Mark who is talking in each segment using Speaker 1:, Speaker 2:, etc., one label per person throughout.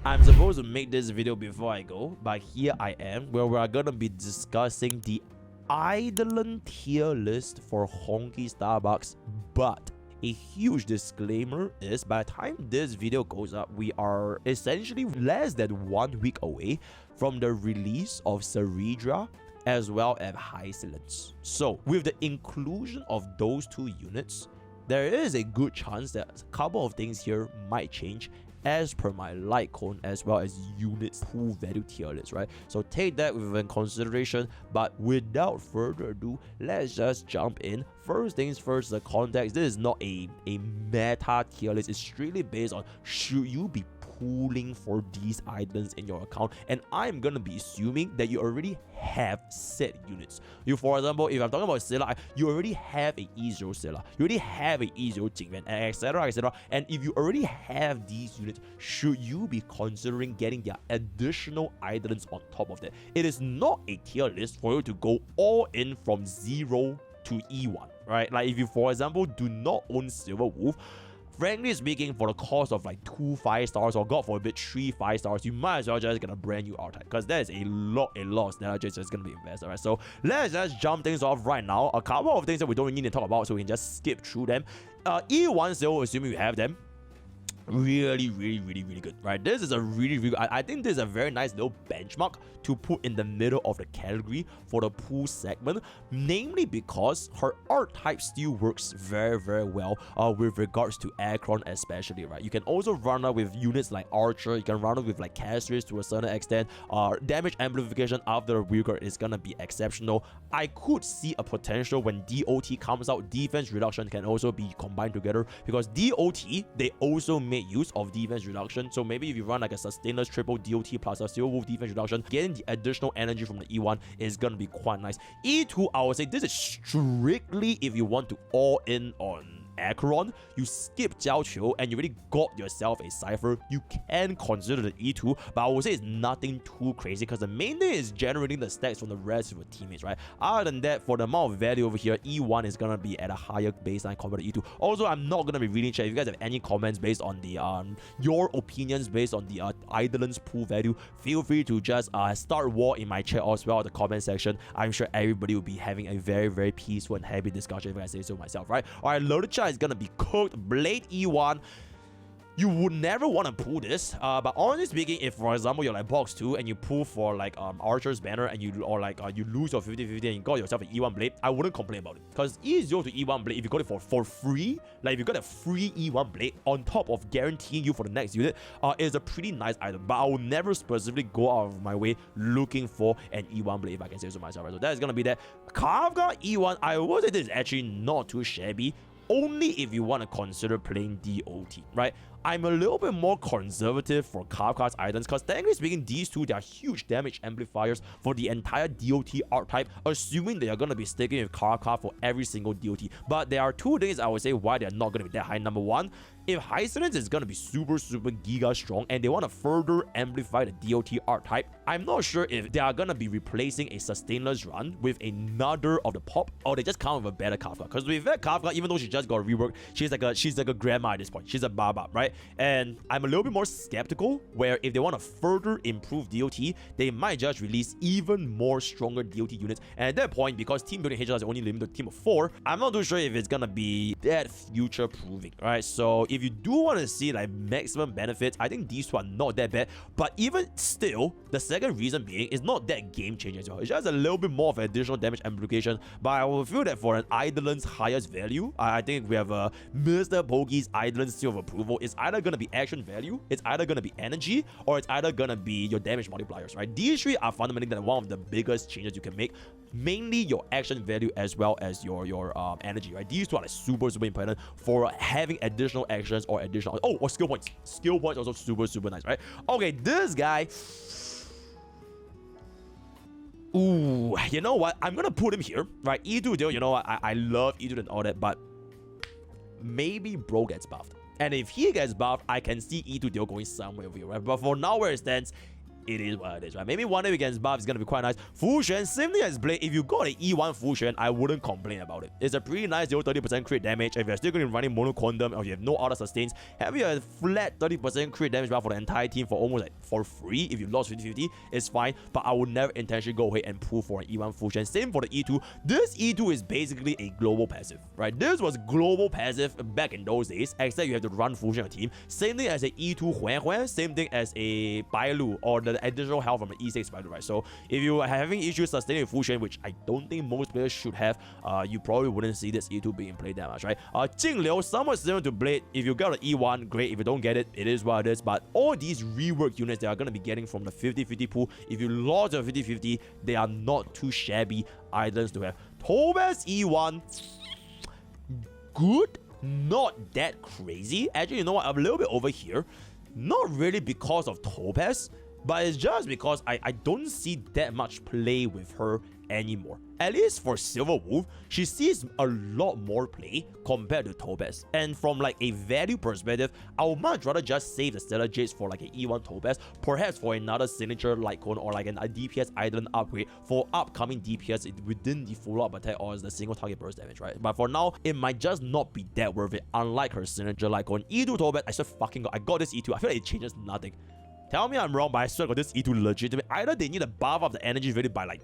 Speaker 1: I'm supposed to make this video before I go, but here I am, where we're gonna be discussing the Eidolon tier list for Honkai Starbucks. But a huge disclaimer is, by the time this video goes up, we are essentially less than 1 week away from the release of Ceridra as well as Hyacine. So with the inclusion of those two units, there is a good chance that a couple of things here might change as per my light cone as well as units pool value tier list, right? So take that within consideration, but without further ado, let's just jump in. First things first, the context. This is not a meta tier list. It's strictly based on should you be pooling for these items in your account, and I'm gonna be assuming that you already have set units. You, for example, if I'm talking about Scylla, you already have a E0 Scylla, you already have a E0 Jingliu, etc, etc. And if you already have these units, should you be considering getting their additional items on top of that? It is not a tier list for you to go all in from 0 to E1, right? Like if you, for example, do not own Silver Wolf, frankly speaking, for the cost of like 2 5-stars or god forbid 3 5-stars, you might as well just get a brand new archetype, because that is a lot of strategies that's going to be invested, right? So let's just jump things off right now. A couple of things that we don't really need to talk about, so we can just skip through them. E1 still, assuming you have them, really good, right? This is a really good, I think this is a very nice little benchmark to put in the middle of the category for the pool segment, namely because her archetype still works very well with regards to Acheron especially, right? You can also run her with units like Archer, you can run her with like Castorice to a certain extent. Damage amplification after the Vigor is gonna be exceptional. I could see a potential when DOT comes out, defense reduction can also be combined together, because DOT, they also make use of defense reduction. So maybe if you run like a sustainless triple DOT plus a Silver Wolf defense reduction, getting the additional energy from the E1 is gonna be quite nice. E2, I would say this is strictly if you want to all in on Acheron, you skip Jiaoqiu and you already got yourself a Cipher, you can consider the E2, but I would say it's nothing too crazy, because the main thing is generating the stacks from the rest of your teammates, right? Other than that, for the amount of value over here, E1 is gonna be at a higher baseline compared to E2. Also, I'm not gonna be reading chat. If you guys have any comments based on the your opinions based on the Eidolons pool value, feel free to just start war in my chat as well, the comment section. I'm sure everybody will be having a very peaceful and happy discussion, if I say so myself, right? Alright, loaded chat is gonna be cooked. Blade E1, you would never want to pull this, but honestly speaking, if for example you're like box 2 and you pull for like Archer's banner and you lose your 50-50 and you got yourself an E1 blade, I wouldn't complain about it, because E0 to E1 blade, if you got it for free, like if you got a free E1 blade on top of guaranteeing you for the next unit, is a pretty nice item. But I will never specifically go out of my way looking for an E1 blade, if I can say so myself, right? So that is gonna be that. Kafka E1, I would say this is actually not too shabby, only if you want to consider playing DOT, right? I'm a little bit more conservative for Kafka's items, because technically speaking, these two, they are huge damage amplifiers for the entire DOT archetype, assuming they are going to be sticking with Kafka for every single DOT. But there are two things I would say why they're not going to be that high. Number one, if Hyacine is going to be super giga strong and they want to further amplify the DOT archetype, I'm not sure if they are going to be replacing a sustainless run with another of the pop, or they just come with a better Kafka. Because with that Kafka, even though she just got reworked, she's like a grandma at this point. She's a baba, right? And I'm a little bit more skeptical where if they want to further improve DOT, they might just release even more stronger DOT units. And at that point, because team building HL is only limited to a team of 4, I'm not too sure if it's gonna be that future proving, right? So if you do want to see like maximum benefits, I think these two are not that bad. But even still, the second reason being is not that game changer as well. It's just a little bit more of additional damage amplification. But I will feel that for an Eidolon's highest value, I think we have a MrPokke's Eidolon's seal of approval. It's either gonna be action value, it's either gonna be energy, or it's either gonna be your damage multipliers, right? These three are fundamentally one of the biggest changes you can make, mainly your action value as well as your energy, right? These two are like super important for having additional actions or additional or skill points. Skill points also super nice, right? Okay, this guy, ooh, you know what? I'm gonna put him here, right? E2 deal, you know what? I love E2 and all that, but maybe bro gets buffed. And if he gets buffed, I can see E2 deal going somewhere over here, right? But for now, where it stands, it is what it is, right? Maybe one day we get buff, it's gonna be quite nice. Fusion, same thing as Blade. If you got an E1 Fusion, I wouldn't complain about it. It's a pretty nice 0-30% crit damage. If you're still going to be running Mono Quantum or you have no other sustains, having a flat 30% crit damage buff for the entire team for almost like for free, if you lost 50-50, is fine. But I would never intentionally go ahead and pull for an E1 Fusion. Same for the E2. This E2 is basically a global passive, right? This was global passive back in those days, except you have to run Fusion on your team. Same thing as a E2 Huohuo, same thing as a Bailu or the additional health from an E6 Bailu, right? So if you are having issues sustaining Fusion, which I don't think most players should have, you probably wouldn't see this E2 being played that much, right? Jingliu, somewhat similar to Blade. If you got an E1, great. If you don't get it, it is what it is. But all these rework units that are going to be getting from the 50-50 pool, if you lost your 50-50, they are not too shabby Eidolons to have. Topaz E1, good, not that crazy. Actually, you know what? I'm a little bit over here. Not really because of Topaz, but it's just because I don't see that much play with her anymore. At least for Silver Wolf, she sees a lot more play compared to Topaz. And from like a value perspective, I would much rather just save the Stellar Jades for like an E1 Topaz, perhaps for another signature Lycone or like a DPS Eidolon upgrade for upcoming DPS within the follow-up attack or as the single target burst damage, right? But for now, it might just not be that worth it, unlike her signature Lycone. E2 Topaz, I swear fucking God, I got this E2. I feel like it changes nothing. Tell me I'm wrong, but I swear I got this E2 legitimate. Either they need to buff up the energy value by like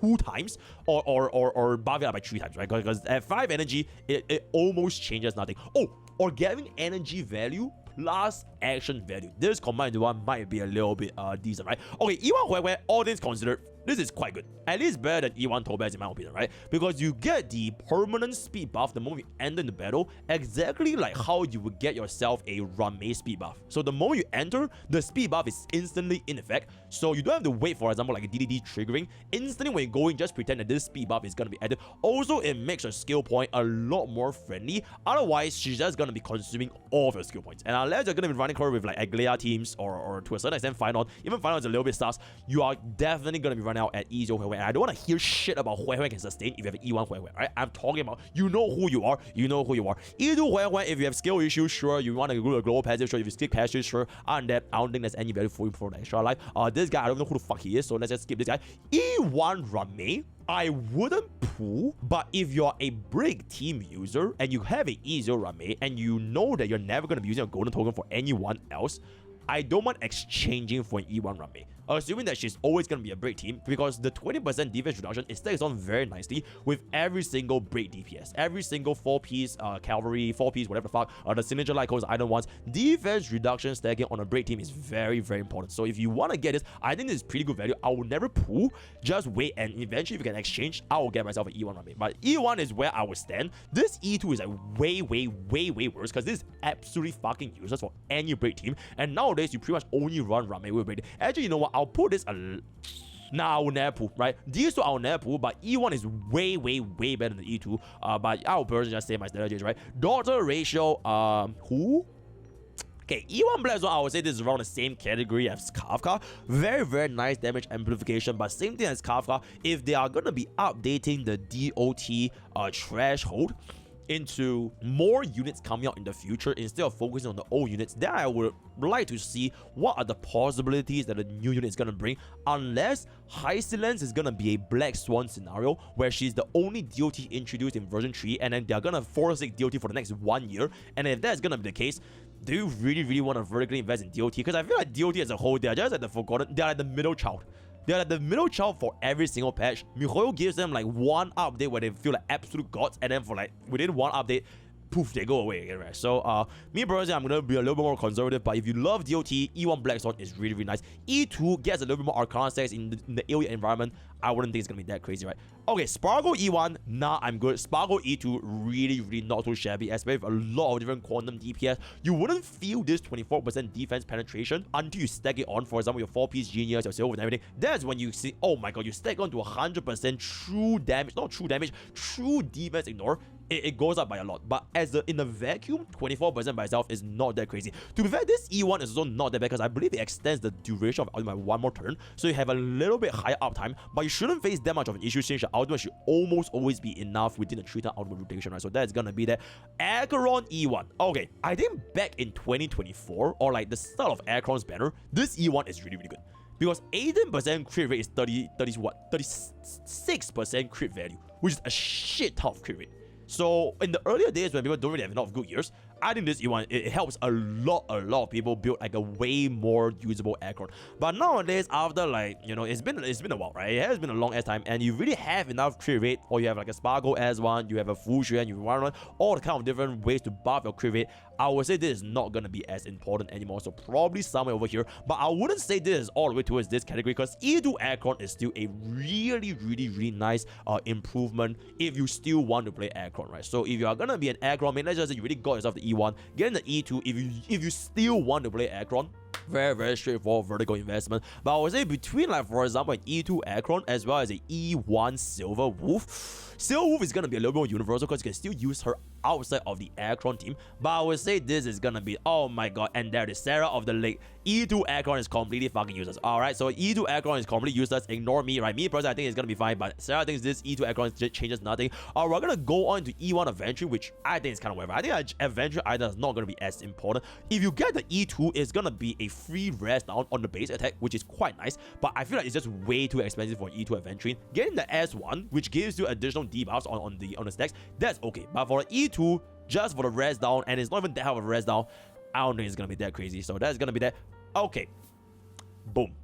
Speaker 1: 2 times or buff it up by 3 times, right? Because at 5 energy, it almost changes nothing. Oh, or getting energy value plus action value. This combined into one might be a little bit decent, right? Okay, E1 Huohuo, all things considered, this is quite good. At least better than E1 Topaz in my opinion, right? Because you get the permanent speed buff the moment you enter into battle, exactly like how you would get yourself a Ruan Mei speed buff. So the moment you enter, the speed buff is instantly in effect. So you don't have to wait, for example, like a DDD triggering. Instantly when you go in, just pretend that this speed buff is going to be added. Also, it makes your skill point a lot more friendly. Otherwise, she's just going to be consuming all of your skill points. And unless you're going to be running her with like Aglaea teams or to a certain extent Phainon, even Phainon is a little bit sus, you are definitely going to be running out at easy Huohuo. And I don't want to hear shit about Huohuo can sustain if you have an E1 Huohuo, right? I'm talking about, you know who you are, you know who you are. E2 Huohuo, if you have skill issues, sure. You want to go to a global passive, sure. If you skip passive, sure. And that, I don't think there's any value for him for the extra life. This guy, I don't know who the fuck he is, so let's just skip this guy. E1 Ruan Mei, I wouldn't pull, but if you're a break team user and you have an E0 Ruan Mei and you know that you're never going to be using a golden token for anyone else, I don't mind exchanging for an E1 Ruan Mei, assuming that she's always going to be a break team, because the 20% defense reduction, it stacks on very nicely with every single break DPS. Every single 4-piece cavalry, 4-piece, whatever the fuck, the signature Lycones, Item ones, defense reduction stacking on a break team is very, very important. So if you want to get this, I think this is pretty good value. I will never pull, just wait, and eventually if you can exchange, I will get myself an E1 Ruan Mei. But E1 is where I would stand. This E2 is like way, way, way, way worse, because this is absolutely fucking useless for any break team. And nowadays, you pretty much only run Ruan Mei with break. Actually, you know what? I'll put this nah, I will never pull, right? These two I will never pull, but E1 is way, way, way better than E2. But I will personally just say my strategies, right? Daughter ratio, who? Okay, E1 Black Swan, I would say this is around the same category as Kafka. Very, very nice damage amplification, but same thing as Kafka. If they are going to be updating the DOT threshold into more units coming out in the future instead of focusing on the old units, then I would like to see what are the possibilities that the new unit is going to bring, unless Hyacine is going to be a Black Swan scenario where she's the only DOT introduced in version 3 and then they're going to force DOT for the next 1 year. And if that's going to be the case, do you really, really want to vertically invest in DOT? Because I feel like DOT as a whole, they're just like the forgotten, they're like the middle child. They're like the middle child for every single patch. MiHoYo gives them like one update where they feel like absolute gods, and then for like within one update, poof, they go away again, right? So, me personally, I'm gonna be a little bit more conservative, but if you love DOT, E1 Black Swan is really, really nice. E2 gets a little bit more Arcana stacks in the area environment. I wouldn't think it's gonna be that crazy, right? Okay, Sparkle E1, nah, I'm good. Sparkle E2, really, really not too shabby, especially with a lot of different quantum DPS. You wouldn't feel this 24% defense penetration until you stack it on, for example, your 4-piece Genius, your Silver and everything. That's when you see, oh my god, you stack on to 100% true damage, not true damage, true defense ignore. It goes up by a lot, but in the vacuum, 24% by itself is not that crazy. To be fair, this E1 is also not that bad because I believe it extends the duration of ultimate by 1 more turn, so you have a little bit higher uptime, but you shouldn't face that much of an issue since your ultimate should almost always be enough within the 3-turn ultimate rotation, right? So that's gonna be that. Acheron E1. Okay, I think back in 2024, or like the start of Acheron's banner, this E1 is really, really good. because 18% crit rate is 36% crit value, which is a shit ton of crit rate. So in the earlier days when people don't really have enough good gears, I think this E1 it helps a lot of people build like a way more usable Acheron. But nowadays, after like it's been a while, right? It has been a long ass time, and you really have enough crit rate, or you have like a Sparkle S1, you have a Full Xuan, you run all the kind of different ways to buff your crit rate. I would say this is not gonna be as important anymore, so probably somewhere over here. But I wouldn't say this is all the way towards this category, because E2 Acheron is still a really nice improvement if you still want to play Acheron, right? So if you are gonna be an Acheron main, let's just say you really got yourself the E1, get in the E2. If you still want to play Acheron, very straightforward vertical investment. But I would say between, like, for example, an E2 Acheron as well as an E1 Silver Wolf is gonna be a little bit more universal because you can still use her outside of the Acheron team. But I would say this is gonna be, oh my god, and there is Sarah of the Lake. E2 Acheron is completely fucking useless. Alright, so E2 Acheron is completely useless. Ignore me, right? Me personally, I think it's gonna be fine, but Sarah thinks this E2 Acheron changes nothing. We're gonna go on to E1 Aventurine, which I think is kind of whatever. I think Aventurine either is not gonna be as important. If you get the E2, it's gonna be a free rest down on the base attack, which is quite nice, but I feel like it's just way too expensive for E2 Aventurine. Getting the S1, which gives you additional debuffs on the stacks, that's okay. But for the E2, just for the rest down, and it's not even that hard of a rest down, I don't think it's gonna be that crazy. So that's gonna be that. Okay, boom.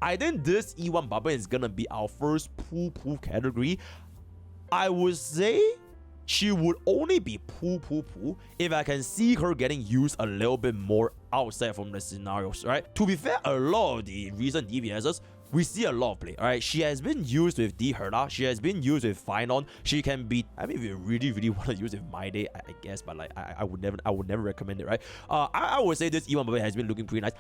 Speaker 1: I think this E1 Barbarian is gonna be our first poo category. I would say she would only be poo if I can see her getting used a little bit more outside from the scenarios, right? To be fair, a lot of the recent DPSs, we see a lot of play, alright? She has been used with Herta, she has been used with Phainon, she can be, I mean, if you really want to use it with Mydei, I guess, but like, I would never recommend it, right? I would say this E1 Barbarian has been looking pretty nice.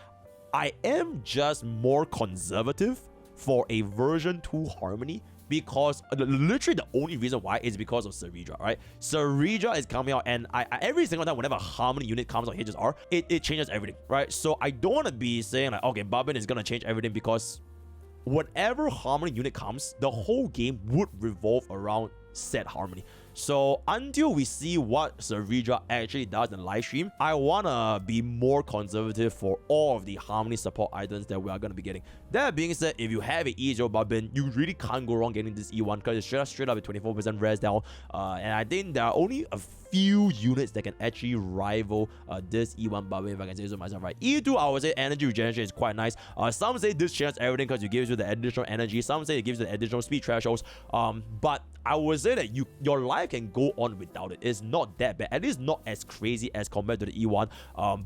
Speaker 1: I am just more conservative for a version 2 Harmony, because literally the only reason why is because of Saridra, right? Saridra is coming out, and every single time whenever a Harmony unit comes on HSR, it changes everything, right? So I don't want to be saying like, okay, Barbarian is gonna change everything, because whatever Harmony unit comes, the whole game would revolve around said Harmony. So until we see what Saridra actually does in the live stream, I wanna be more conservative for all of the Harmony support items that we are gonna be getting. That being said, if you have an E0 Barbarian, you really can't go wrong getting this E1, because it's straight up a 24% res down. And I think there are only a few units that can actually rival this E1 Barbarian, if I can say so myself, right? E2, I would say energy regeneration is quite nice. Some say this changes everything because it gives you the additional energy. Some say it gives you the additional speed thresholds. But I would say that your life can go on without it. It's not that bad. At least not as crazy as compared to the E1.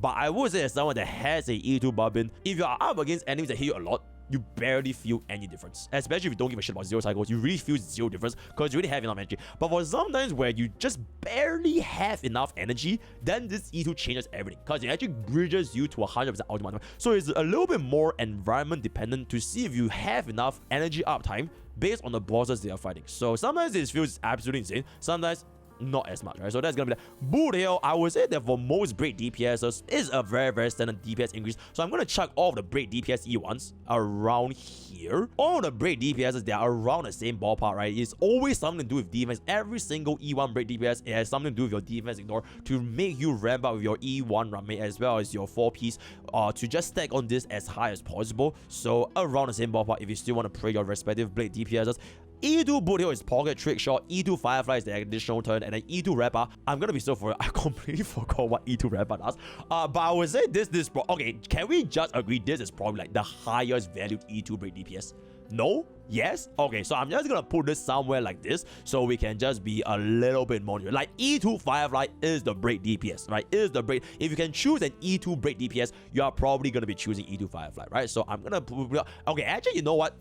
Speaker 1: But I would say as someone that has a E2 Barbarian, if you are up against enemies that hit you a lot, you barely feel any difference. Especially if you don't give a shit about zero cycles, you really feel zero difference because you really have enough energy. But for sometimes where you just barely have enough energy, then this E2 changes everything, because it actually bridges you to 100% ultimate. So it's a little bit more environment dependent to see if you have enough energy uptime based on the bosses they are fighting. So sometimes it feels absolutely insane, sometimes not as much, right? So that's gonna be that. Boot Hill, I would say that for most break DPSs is a very standard DPS increase. So I'm gonna chuck all of the break DPS E1s around here. All the break DPSs, they are around the same ballpark, right? It's always something to do with defense. Every single E1 break DPS, it has something to do with your defense ignore to make you ramp up with your E1 Ruan Mei as well as your 4-piece to just stack on this as high as possible. So around the same ballpark if you still want to play your respective blade DPSs. E2 Boot Hill is pocket trick shot, E2 Firefly is the additional turn, and then E2 Rapper, I'm gonna be so for it, I completely forgot what E2 Rapper does. But I would say this okay, can we just agree this is probably like the highest valued E2 break DPS? No? Yes? Okay, so I'm just gonna put this somewhere like this so we can just be a little bit more like E2 Firefly is the break DPS, right? Is the break. If you can choose an E2 break DPS, you are probably gonna be choosing E2 Firefly, right? So I'm gonna put, okay, actually, you know what?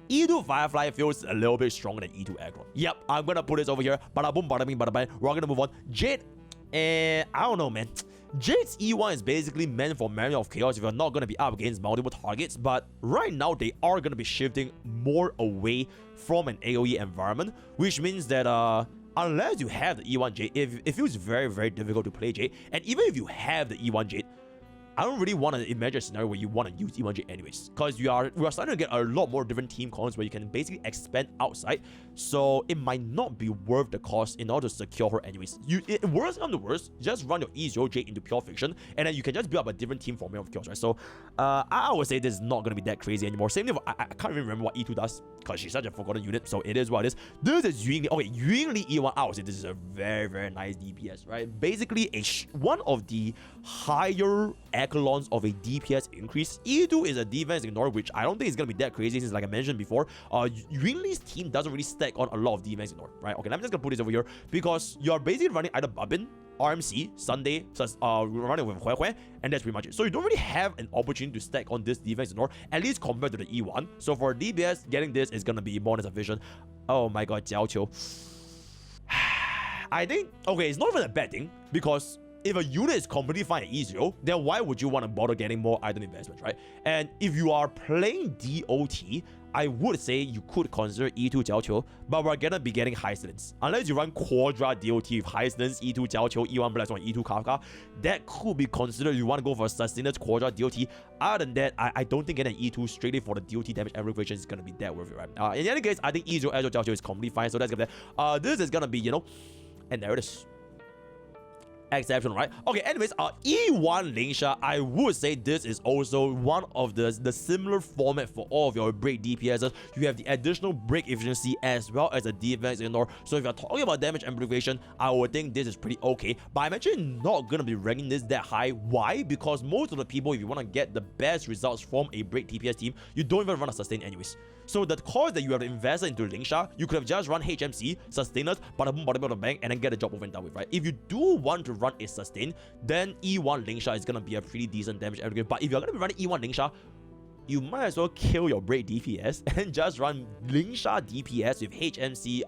Speaker 1: E2 Firefly feels a little bit stronger than E2 Acheron. Yep, I'm gonna put this over here. Bada boom, bada bing, bada bang. We're gonna move on. Jade, I don't know, man. Jade's E1 is basically meant for Memory of Chaos if you're not gonna be up against multiple targets, but right now they are gonna be shifting more away from an AoE environment, which means that unless you have the E1 Jade, it feels very difficult to play Jade. And even if you have the E1 Jade, I don't really want to imagine a scenario where you want to use E1J anyways, because we are starting to get a lot more different team cons where you can basically expand outside, so it might not be worth the cost in order to secure her anyways. Worst come to worst, just run your E0J into pure fiction, and then you can just build up a different team formation of chaos, right? So I would say this is not going to be that crazy anymore. Same thing, I can't even remember what E2 does, because she's such a forgotten unit, so it is what it is. This is Yunli. Okay, Yunli E1, I would say this is a very, very nice DPS, right? Basically, one of the higher echelons of a DPS increase. E2 is a defense ignore, which I don't think is going to be that crazy since, like I mentioned before, Yunli's team doesn't really stack on a lot of defense ignore, right? Okay, I'm just going to put this over here because you're basically running either Babin, RMC, Sunday, running with Huohuo, and that's pretty much it. So you don't really have an opportunity to stack on this defense ignore, at least compared to the E1. So for DPS, getting this is going to be more than sufficient. Oh my god, Jiaoqiu. I think, okay, it's not even a bad thing, because if a unit is completely fine at E0, then why would you want to bother getting more item investments, right? And if you are playing DOT, I would say you could consider E2 Jiaoqiu, but we're gonna be getting Hyacine. Unless you run Quadra DOT with Hyacine, E2 Jiaoqiu, E1 Black Swan, E2 Kafka, that could be considered. You want to go for a sustained Quadra DOT. Other than that, I don't think getting an E2 strictly for the DOT damage aggravation is gonna be that worth it, right? In any case, I think E0 Jiaoqiu is completely fine, so that's gonna be this is gonna be, you know, and there it is. Exceptional, right? Okay, anyways, E1 Lingsha, I would say this is also one of the similar format for all of your break DPSs. You have the additional break efficiency as well as the defense ignore. So if you're talking about damage amplification, I would think this is pretty okay. But I'm actually not gonna be ranking this that high. Why? Because most of the people, if you want to get the best results from a break DPS team, you don't even run a sustain anyways. So the cost that you have invested into Lingsha, you could have just run HMC, sustainers, bada boom, bada bang, and then get a job over and done with, right? If you do want to run a sustain, then E1 Lingsha is gonna be a pretty decent damage aggregate. But if you're gonna be running E1 Lingsha, you might as well kill your break DPS and just run Lingsha DPS with HMC,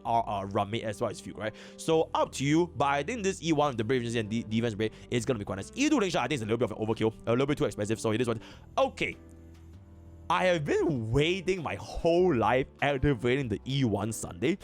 Speaker 1: Ruan Mei as well as Fugue, right? So up to you, but I think this E1 with the break efficiency and defense break is gonna be quite nice. E2 Lingsha, I think, is a little bit of an overkill, a little bit too expensive, so it is what. Okay. I have been waiting my whole life activating the E1 Sunday.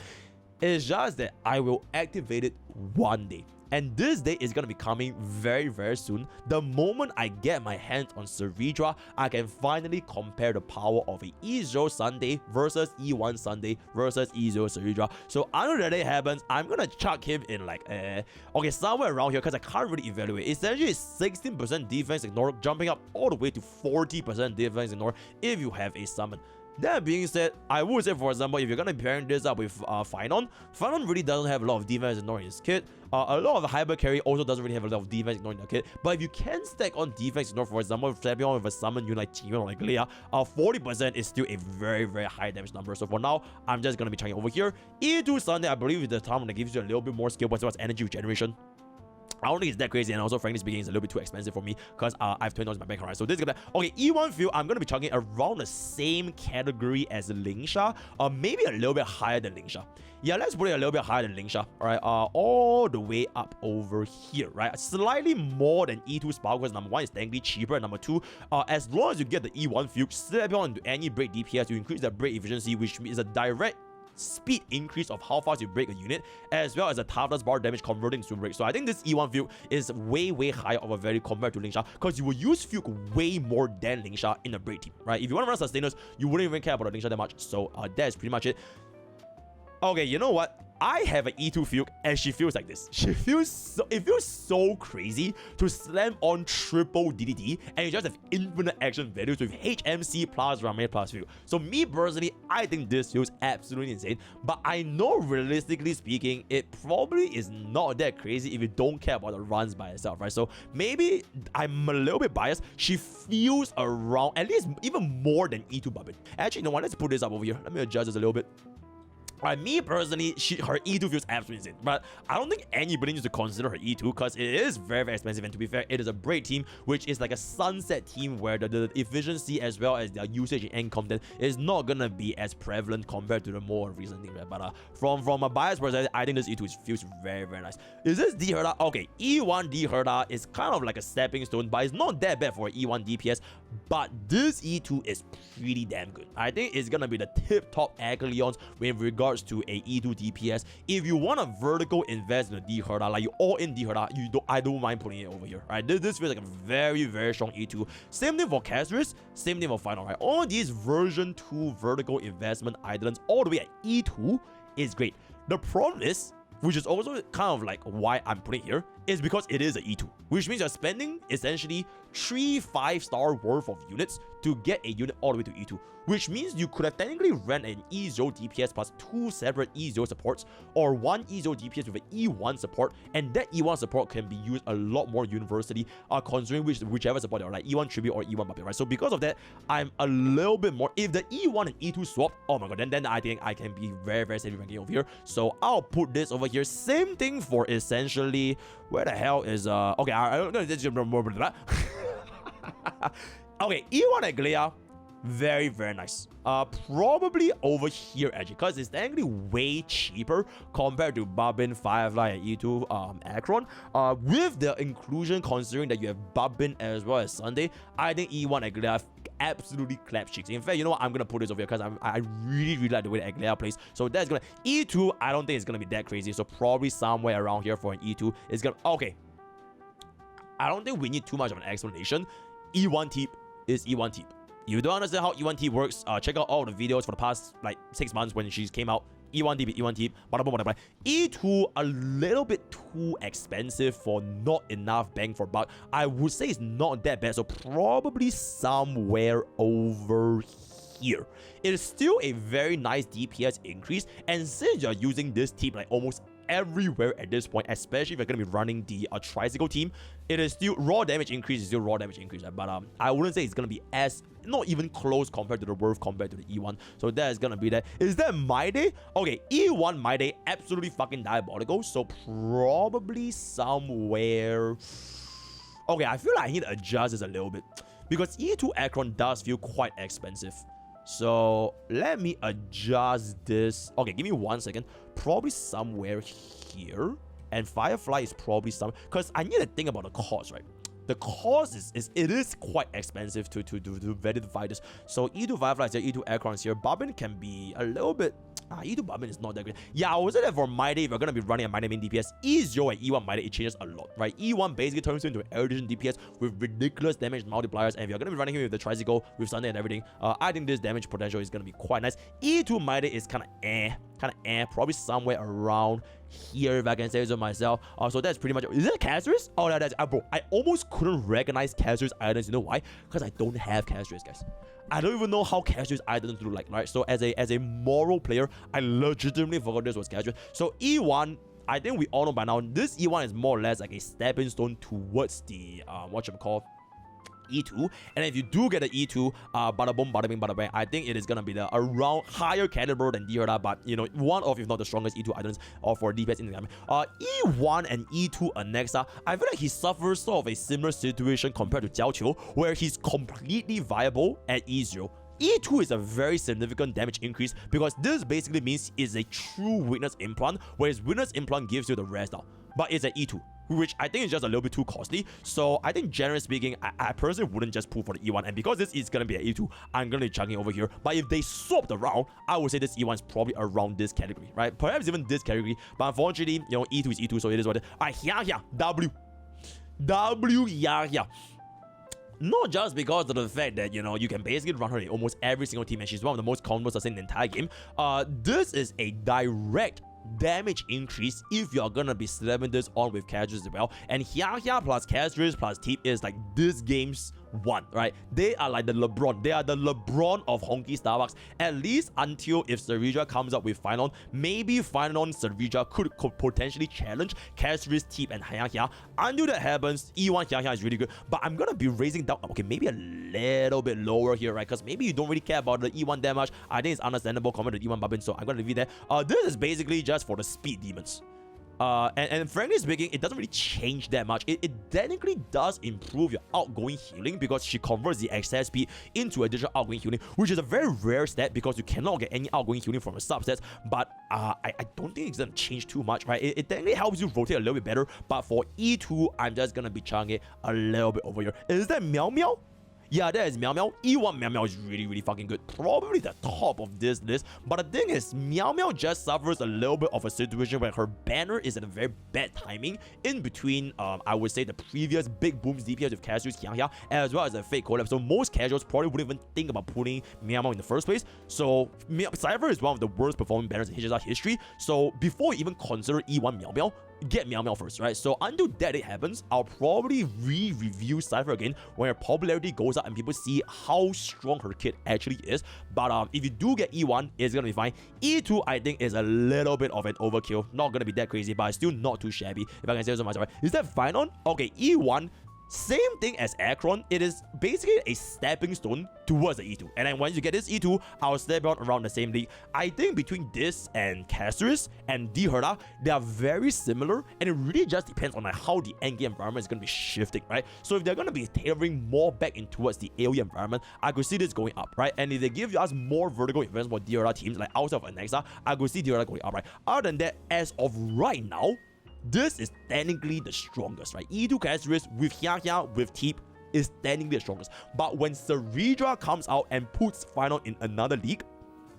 Speaker 1: It's just that I will activate it one day. And this day is going to be coming very, very soon. The moment I get my hands on Ceridra, I can finally compare the power of a E0 Sunday versus E1 Sunday versus E0 Ceridra. So until that day happens, I'm going to chuck him in like, okay, somewhere around here because I can't really evaluate. Essentially, it's 16% defense ignore, jumping up all the way to 40% defense ignore if you have a summon. That being said, I would say, for example, if you're going to be pairing this up with Phainon really doesn't have a lot of defense ignoring his kit. A lot of hyper carry also doesn't really have a lot of defense ignoring the kit. But if you can stack on defense ignore, for example, flapping on with a summon unit like Jingliu or Aglaea, 40% is still a very, very high damage number. So for now, I'm just going to be trying over here. E2 Sunday, I believe, is the time when it gives you a little bit more skill points towards energy regeneration. I don't think it's that crazy, and also frankly speaking, it's a little bit too expensive for me because I have $20 in my bank account, right? So this is gonna be okay. E1 Fugue, I'm gonna be chucking around the same category as Lingsha, or maybe a little bit higher than Lingsha. Yeah, let's put it a little bit higher than Lingsha. All right, all the way up over here, right? Slightly more than E2 Spark because number one is technically cheaper, and number two, as long as you get the E1 Fugue, slap on into any break DPS, you increase the break efficiency, which is a direct speed increase of how fast you break a unit, as well as a toughness bar damage converting to break. So I think this E1 Fugue is way, way higher of a value compared to Lingsha, because you will use Fugue way more than Lingsha in a break team, right? If you want to run sustainers, you wouldn't even care about the Lingsha that much. So that's pretty much it. Okay, you know what? I have an E2 Fugue, and she feels like this. It feels so crazy to slam on triple DDD, and you just have infinite action values with HMC plus Ruan Mei plus Fugue. So me personally, I think this feels absolutely insane. But I know realistically speaking, it probably is not that crazy if you don't care about the runs by itself, right? So maybe I'm a little bit biased. She feels around at least even more than E2 Babin. Actually, you know what? Let's put this up over here. Let me adjust this a little bit. Me personally, her E2 feels absolutely insane, but I don't think anybody needs to consider her E2 because it is very, very expensive, and to be fair, it is a break team, which is like a sunset team where the efficiency as well as their usage and end content is not gonna be as prevalent compared to the more recent thing, right? But from a bias perspective, I think this E2 feels very, very nice. Is this D Herta? Okay, E1 D Herta is kind of like a stepping stone, but it's not that bad for E1 DPS, but this E2 is pretty damn good. I think it's gonna be the tip-top Acheron with regard regards to a E2 DPS, if you want to vertical invest in a D Herta, like you all in D Herta, I don't mind putting it over here, right? This feels like a very, very strong E2. Same thing for Castorice, same thing for Phainon, right? All these version 2 vertical investment Eidolons all the way at E2 is great. The problem is, which is also kind of like why I'm putting it here, is because it is an E2, which means you're spending essentially 3 5-star worth of units to get a unit all the way to E2, which means you could have technically ran an E0 DPS plus 2 separate E0 supports, or 1 E0 DPS with an E1 support, and that E1 support can be used a lot more universally, considering whichever support you're like E1 Tribbie or E1 Puppet, right? So because of that, I'm a little bit more, if the E1 and E2 swap, oh my god, then I think I can be very, very safe ranking over here. So I'll put this over here. Same thing for essentially, where the hell is, okay, I'm gonna just remember that. Okay, E1 Aglaea, very, very nice. Probably over here actually, because it's technically way cheaper compared to Babin, Firefly, and E2 Acheron. With the inclusion, considering that you have Babin as well as Sunday, I think E1 Aglaea absolutely clap cheeks. In fact, you know what? I'm gonna put this over here because I really, really like the way that Aglaea plays. So that's gonna E2. I don't think it's gonna be that crazy. So probably somewhere around here for an E2. It's gonna okay. I don't think we need too much of an explanation. E1 Teep is E1 Teep. If you don't understand how E1 Teep works, check out all the videos for the past like 6 months when she came out. E1 Teep, E1 Teep, blah. E2 a little bit too expensive for not enough bang for buck. I would say it's not that bad, so probably somewhere over here. It is still a very nice DPS increase, and since you're using this team like almost everywhere at this point, especially if you're going to be running the tricycle team, it is still raw damage increase, is still raw damage increase, right? But I wouldn't say it's going to be as, not even close compared to the worth compared to the E1. So that is going to be that. Is that Mydei? Okay, E1 Mydei, absolutely fucking diabolical. So probably somewhere, okay, I feel like I need to adjust this a little bit because E2 Acheron does feel quite expensive. So let me adjust this. Okay, give me 1 second. Probably somewhere here. And Firefly is probably somewhere, because I need to think about the cost, right? The cost is quite expensive to verify this. So E2 Firefly is here, E2 Acheron is here. Babin can be a little bit. E2 Babin is not that great. Yeah, I would say that for Mydei, if you're gonna be running a Mydei main DPS, E0 and E1 Mydei, it changes a lot, right? E1 basically turns into an erudition DPS with ridiculous damage multipliers, and if you're gonna be running him with the tricycle, with Sunday and everything, I think this damage potential is gonna be quite nice. E2 Mydei is kind of probably somewhere around here, if I can say so myself. So that's pretty much it. Is that Castorice? Oh, no, that's bro. I almost couldn't recognize Castorice Eidolons. You know why? Because I don't have Castorice, guys. I don't even know how Castorice Eidolons look like, right? So as a moral player, I legitimately forgot this was Castorice. So E1, I think we all know by now, this E1 is more or less like a stepping stone towards the whatchamacallit, E2. And if you do get an E2, bada boom, bada bing, bada bang, I think it is gonna be the around higher caliber than Herta, but you know, one of, if not the strongest E2 items or for DPS in the game. E1 and E2 Anaxa, I feel like he suffers sort of a similar situation compared to Jiaoqiu, where he's completely viable at E0. E2 is a very significant damage increase because this basically means it's a true weakness implant, whereas weakness implant gives you the rest now. But it's an E2, which I think is just a little bit too costly. So I think generally speaking, I personally wouldn't just pull for the E1. And because this is going to be an E2, I'm going to be chugging over here. But if they swapped around, I would say this E1 is probably around this category, right? Perhaps even this category. But unfortunately, you know, E2 is E2, so it is what it is. Alright, W, yeah. Not just because of the fact that, you know, you can basically run her in almost every single team and she's one of the most combo sustained in the entire game. This is a direct damage increase if you're gonna be slamming this on with Castorice as well. And Hyacine plus Castorice plus Teep is like this game's one, right? They are like the LeBron. They are the LeBron of Honkai Starbucks, at least until if Cerija comes up with Phainon. Maybe Phainon Cerija could potentially challenge Castorice, Teep, and Hyacine. Until that happens, E1 Hyacine is really good, but I'm gonna be raising down, okay, maybe a little bit lower here, right? Because maybe you don't really care about the E1 damage. I think it's understandable compared to E1 Babin, so I'm gonna leave it there. This is basically just for the speed demons. And frankly speaking, it doesn't really change that much. It technically does improve your outgoing healing because she converts the excess speed into additional outgoing healing, which is a very rare stat because you cannot get any outgoing healing from a subset. But I don't think it's gonna change too much, right? It technically helps you rotate a little bit better. But for E2, I'm just gonna be chugging it a little bit over here. Is that Meow Meow? Yeah, there is Meow Meow. E1 Meow Meow is really fucking good. Probably the top of this list. But the thing is, Meow Meow just suffers a little bit of a situation where her banner is at a very bad timing in between, I would say, the previous big booms DPS with Castorice, Hyacine, as well as the fake collab. So most casuals probably wouldn't even think about putting Meow Meow in the first place. So Cipher is one of the worst performing banners in HSR history. So before you even consider E1 Meow Meow, get Meow Meow first, right? So until that it happens, I'll probably re-review Cipher again when her popularity goes up and people see how strong her kit actually is. But if you do get E1, it's gonna be fine. E2, I think, is a little bit of an overkill. Not gonna be that crazy, but it's still not too shabby, if I can say so myself. Right? Is that Phainon? Okay, E1. Same thing as Acheron, it is basically a stepping stone towards the E2. And then once you get this E2, I'll step out around the same league. I think between this and Castorice and Herta, they are very similar, and it really just depends on like how the endgame environment is going to be shifting, right? So if they're going to be tailoring more back in towards the AoE environment, I could see this going up, right? And if they give us more vertical events for Herta teams, like outside of Anaxa, I could see Herta going up, right? Other than that, as of right now, this is technically the strongest, right? E2 Castorice with Hyacine, with Teep, is technically the strongest. But when Ceredra comes out and puts Phainon in another league,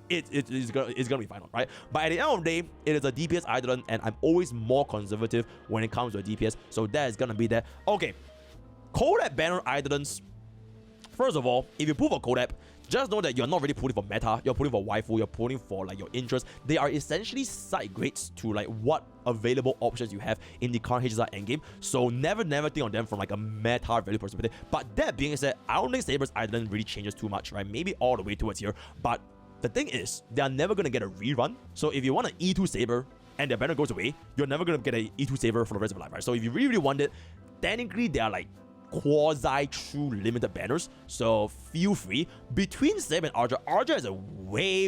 Speaker 1: it's gonna be Phainon, right? But at the end of the day, it is a DPS Eidolon, and I'm always more conservative when it comes to a DPS. So that is gonna be there. Okay, collab banner Eidolons. First of all, if you pull for collab, just know that you're not really pulling for meta, you're pulling for waifu, you're pulling for like your interest. They are essentially side grades to like what available options you have in the current HSR endgame. So never think of them from like a meta value perspective. But that being said, I don't think Saber's Eidolon really changes too much, right? Maybe all the way towards here. But the thing is, they are never gonna get a rerun. So if you want an E2 Saber and their banner goes away, you're never gonna get an E2 Saber for the rest of your life, right? So if you really want it, technically they are like quasi-true limited banners, so feel free. Between Saber and Archer, Archer is a way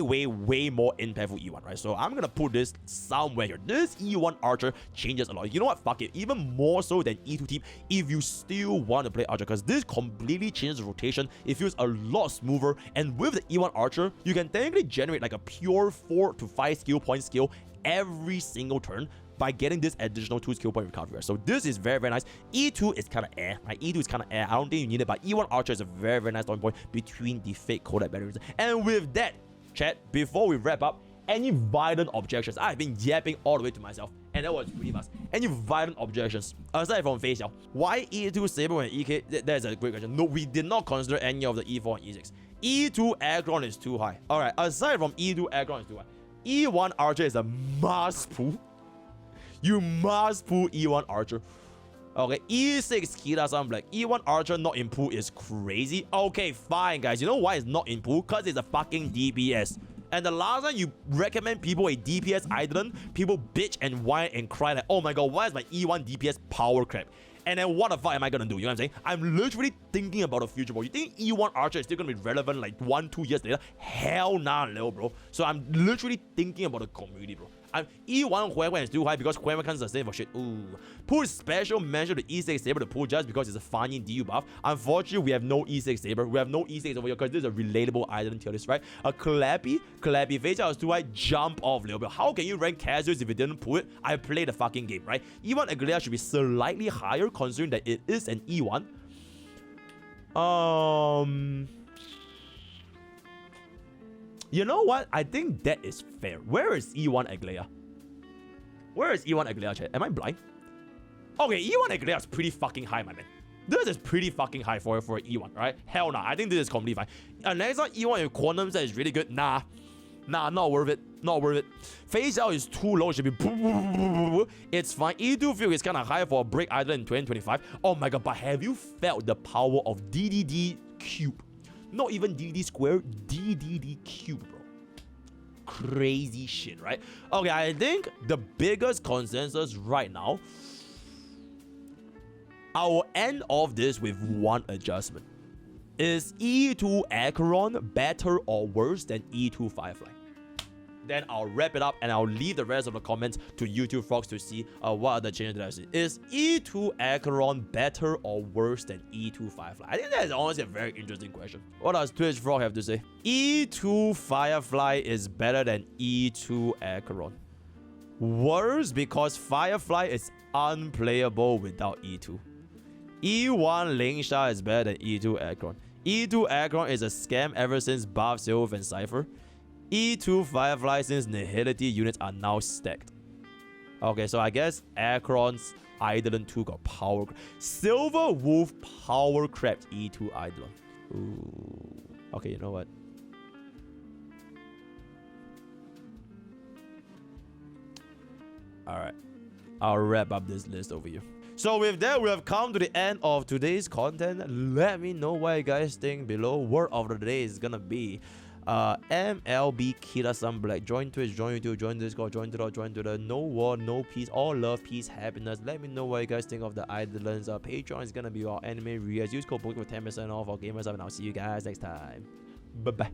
Speaker 1: more impactful E1, right? So I'm gonna put this somewhere here. This E1 Archer changes a lot. You know what? Fuck it. Even more so than E2 team, if you still want to play Archer, because this completely changes the rotation. It feels a lot smoother, and with the E1 Archer, you can technically generate like a pure 4 to 5 skill point skill every single turn by getting this additional 2 skill point recovery. So this is very nice. E2 is kind of right? E2 is kind of I don't think you need it, but E1 Archer is a very nice starting point between the fake collab batteries. And with that, chat, before we wrap up, any violent objections? I've been yapping all the way to myself, and that was really fast. Any violent objections aside from Phase Xiao? Why E2 Saber and EK? That's a great question. No, we did not consider any of the E4 and E6. E2 Acheron is too high. Alright, aside from E2 Acheron is too high, E1 Archer is a must pull. You must pull E1 Archer. Okay, E6 Kita Sun Black. E1 Archer not in pool is crazy. Okay, fine, guys. You know why it's not in pool? Because it's a fucking DPS. And the last time you recommend people a DPS Eidolon, people bitch and whine and cry like, oh my god, why is my E1 DPS power crap? And then what the fuck am I gonna do? You know what I'm saying? I'm literally thinking about the future, bro. You think E1 Archer is still gonna be relevant like 1-2 years later? Hell nah, little bro. So I'm literally thinking about the community, bro. E1 Huohuo is too high because Huohuo can't sustain for shit. Ooh. Put special mention to E6 Saber to pull just because it's a funny DU buff. Unfortunately, we have no E6 Saber. We have no E6 over here because this is a relatable Eidolon tier list, right? A Clappy Phase Xiao is too high, jump off little bit. How can you rank casuals if you didn't pull it? I played the fucking game, right? E1 Aglaea should be slightly higher considering that it is an E1. You know what? I think that is fair. Where is E1 Aglaea? Where is E1 Aglaea, chat? Am I blind? Okay, E1 Aglaea is pretty fucking high, my man. This is pretty fucking high for E1, right? Hell nah. I think this is completely fine. Anaxa E1 with quantum set is really good. Nah, not worth it. Not worth it. Phase Xiao is too low. It should be. It's fine. E2 Fugue is kind of high for a break Eidolon in 2025. Oh my god, but have you felt the power of DDD cube? Not even DDD square, DDD cube, bro. Crazy shit, right? Okay, I think the biggest consensus right now, I will end off this with one adjustment. Is E2 Acheron better or worse than E2 Firefly? Then I'll wrap it up and I'll leave the rest of the comments to YouTube Frogs to see what are the changes that I see. Is E2 Acheron better or worse than E2 Firefly? I think that is honestly a very interesting question. What does Twitch Frog have to say? E2 Firefly is better than E2 Acheron. Worse because Firefly is unplayable without E2. E1 Lingsha is better than E2 Acheron. E2 Acheron is a scam ever since Buff Sylph and Cipher. E2 Firefly since Nihility units are now stacked. Okay, so I guess Acheron's Eidolon 2 got power. Silver Wolf power crapped E2 Eidolon. Ooh. Okay, you know what? Alright. I'll wrap up this list over here. So with that, we have come to the end of today's content. Let me know what you guys think below. Word of the day is gonna be MLB Kira-san Black. Join Twitch, join YouTube, join Discord, join Twitter. No war, no peace, all love, peace, happiness. Let me know what you guys think of the Eidolons. Patreon is gonna be our anime reads. Use code POKE for 10% off our gamers up, and I'll see you guys next time. Bye bye.